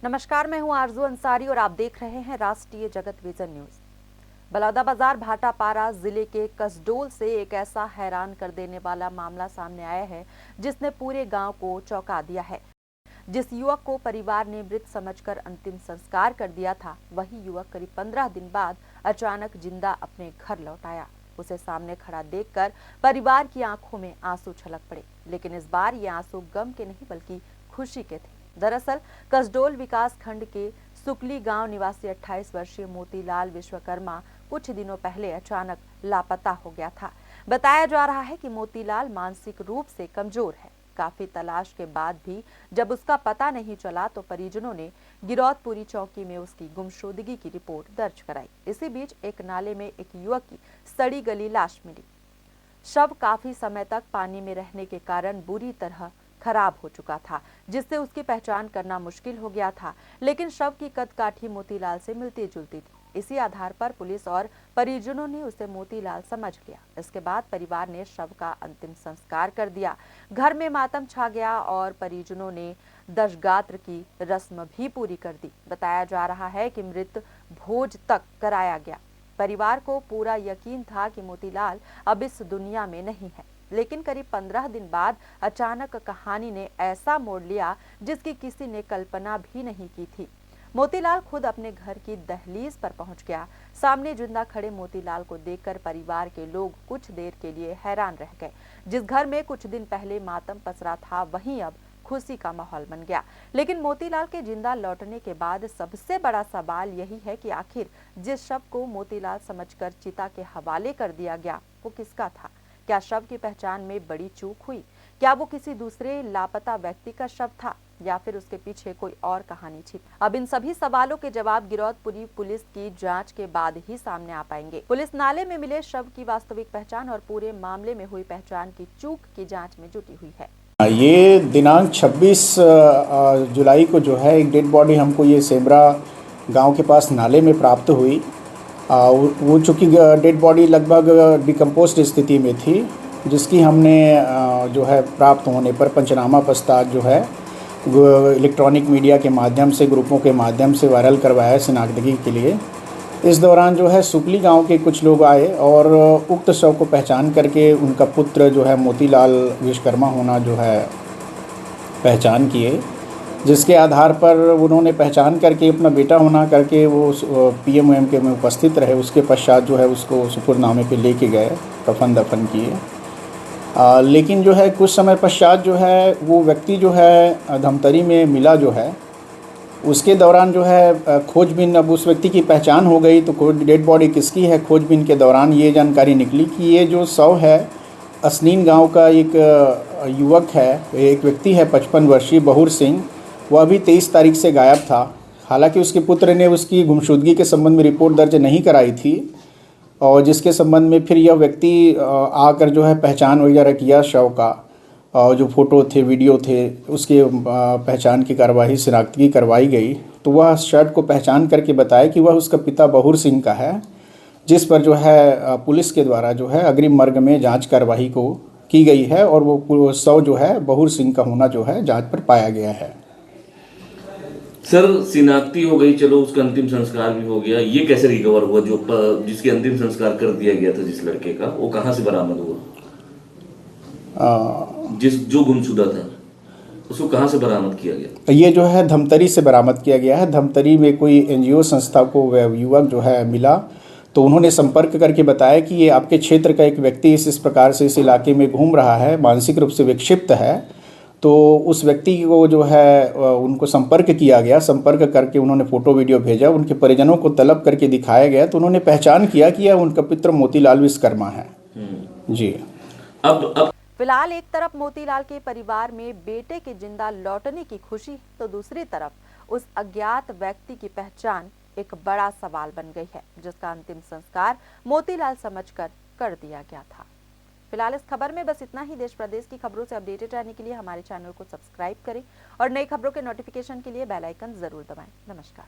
नमस्कार, मैं हूं आरजू अंसारी और आप देख रहे हैं राष्ट्रीय जगत विजन न्यूज। बलौदाबाजार भाटापारा जिले के कसडोल से एक ऐसा हैरान कर देने वाला मामला सामने आया है जिसने पूरे गांव को चौंका दिया है। जिस युवक को परिवार ने मृत समझकर अंतिम संस्कार कर दिया था, वही युवक करीब 15 दिन बाद अचानक जिंदा अपने घर लौट आया। उसे सामने खड़ा देखकर परिवार की आंखों में आंसू छलक पड़े, लेकिन इस बार ये आंसू गम के नहीं बल्कि खुशी के थे। दरअसल कसडोल विकास खंड के सुकली गांव निवासी 28 वर्षीय मोतीलाल विश्वकर्मा कुछ दिनों पहले अचानक लापता हो गया था। बताया जा रहा है कि मोतीलाल मानसिक रूप से कमजोर है। काफी तलाश के बाद भी जब उसका पता नहीं चला तो परिजनों ने गिरौदपुरी चौकी में उसकी गुमशुदगी की रिपोर्ट दर्ज कराई। इसी बीच एक नाले में एक युवक की सड़ी गली लाश मिली। शव काफी समय तक पानी में रहने के कारण बुरी तरह खराब हो चुका था, जिससे उसकी पहचान करना मुश्किल हो गया था। लेकिन शव की कदकाठी मोतीलाल से मिलती जुलती थी। इसी आधार पर पुलिस और परिजनों ने उसे मोतीलाल समझ लिया। इसके बाद परिवार ने शव का अंतिम संस्कार कर दिया। घर में मातम छा गया और परिजनों ने दशगात्र की रस्म भी पूरी कर दी। बताया जा रहा है कि मृत भोज तक कराया गया। परिवार को पूरा यकीन था कि मोतीलाल अब इस दुनिया में नहीं है, लेकिन करीब 15 दिन बाद अचानक कहानी ने ऐसा मोड़ लिया जिसकी किसी ने कल्पना भी नहीं की थी। मोतीलाल खुद अपने घर की दहलीज पर पहुंच गया। सामने जिंदा खड़े मोतीलाल को देखकर परिवार के लोग कुछ देर के लिए हैरान रह गए। जिस घर में कुछ दिन पहले मातम पसरा था, वहीं अब खुशी का माहौल बन गया। लेकिन मोतीलाल के जिंदा लौटने के बाद सबसे बड़ा सवाल यही है कि आखिर जिस शव को मोतीलाल समझकर चिता के हवाले कर दिया गया, वो किसका था? क्या शव की पहचान में बड़ी चूक हुई? क्या वो किसी दूसरे लापता व्यक्ति का शव था या फिर उसके पीछे कोई और कहानी छिपी? अब इन सभी सवालों के जवाब गिरौदपुरी पुलिस की जांच के बाद ही सामने आ पाएंगे। पुलिस नाले में मिले शव की वास्तविक पहचान और पूरे मामले में हुई पहचान की चूक की जांच में जुटी हुई है। ये दिनांक 26 जुलाई को जो है एक डेड बॉडी हमको ये सेमरा गांव के पास नाले में प्राप्त हुई। वो चूँकि डेड बॉडी लगभग डिकम्पोस्ट स्थिति में थी, जिसकी हमने जो है प्राप्त होने पर पंचनामा पश्चात जो है इलेक्ट्रॉनिक मीडिया के माध्यम से, ग्रुपों के माध्यम से वायरल करवाया शिनाख्तगी के लिए। इस दौरान जो है सुकली गांव के कुछ लोग आए और उक्त शव को पहचान करके उनका पुत्र जो है मोतीलाल विश्वकर्मा होना जो है पहचान किए, जिसके आधार पर उन्होंने पहचान करके अपना बेटा होना करके वो PMOM में उपस्थित रहे। उसके पश्चात जो है उसको सुपुर्दनामे पे लेके गए, कफन दफन किए। लेकिन जो है कुछ समय पश्चात जो है वो व्यक्ति जो है धमतरी में मिला जो है, उसके दौरान जो है खोजबीन, अब उस व्यक्ति की पहचान हो गई तो डेड बॉडी किसकी है, खोजबीन के दौरान ये जानकारी निकली कि ये जो शव है असनीन गांव का एक युवक है, एक व्यक्ति है 55 वर्षीय बहूर सिंह। वह अभी 23 तारीख से गायब था। हालांकि उसके पुत्र ने उसकी गुमशुदगी के संबंध में रिपोर्ट दर्ज नहीं कराई थी, और जिसके संबंध में फिर यह व्यक्ति आकर जो है पहचान वगैरह किया शव का, और जो फ़ोटो थे, वीडियो थे, उसके पहचान की कार्रवाई, शिनाख्तगी करवाई गई। तो वह शर्ट को पहचान करके बताया कि वह उसका पिता बहूर सिंह का है, जिस पर जो है पुलिस के द्वारा जो है अग्रिम मार्ग में जांच कार्रवाई को की गई है और वो शव जो है बहूर सिंह का होना जो है जांच पर पाया गया है। सर, शिनाख्ती हो गई, चलो उसका अंतिम संस्कार भी हो गया, ये कैसे रिकवर हुआ? जो जिसके अंतिम संस्कार कर दिया गया था जिस लड़के का, वो कहाँ से बरामद हुआ? जो गुमशुदा था उसको कहाँ से बरामद किया गया? ये जो है धमतरी से बरामद किया गया है। धमतरी में कोई NGO संस्था को युवक जो है मिला, तो उन्होंने संपर्क करके बताया कि ये आपके क्षेत्र का एक व्यक्ति इस प्रकार से इस इलाके में घूम रहा है, मानसिक रूप से विक्षिप्त है। तो उस व्यक्ति को जो है उनको संपर्क किया गया। संपर्क करके उन्होंने फ़ोटो वीडियो भेजा, उनके परिजनों को तलब करके दिखाया गया, तो उन्होंने पहचान किया कि यह उनका पुत्र मोतीलाल विश्वकर्मा है। जी। अब फिलहाल एक तरफ मोतीलाल के परिवार में बेटे के जिंदा लौटने की खुशी, तो दूसरी तरफ उस अज्ञात व्यक्ति की पहचान एक बड़ा सवाल बन गई है, जिसका अंतिम संस्कार मोतीलाल समझकर कर दिया गया था। फिलहाल इस खबर में बस इतना ही। देश प्रदेश की खबरों से अपडेटेड रहने के लिए हमारे चैनल को सब्सक्राइब करें और नई खबरों के नोटिफिकेशन के लिए बेल आइकन जरूर दबाएं। नमस्कार।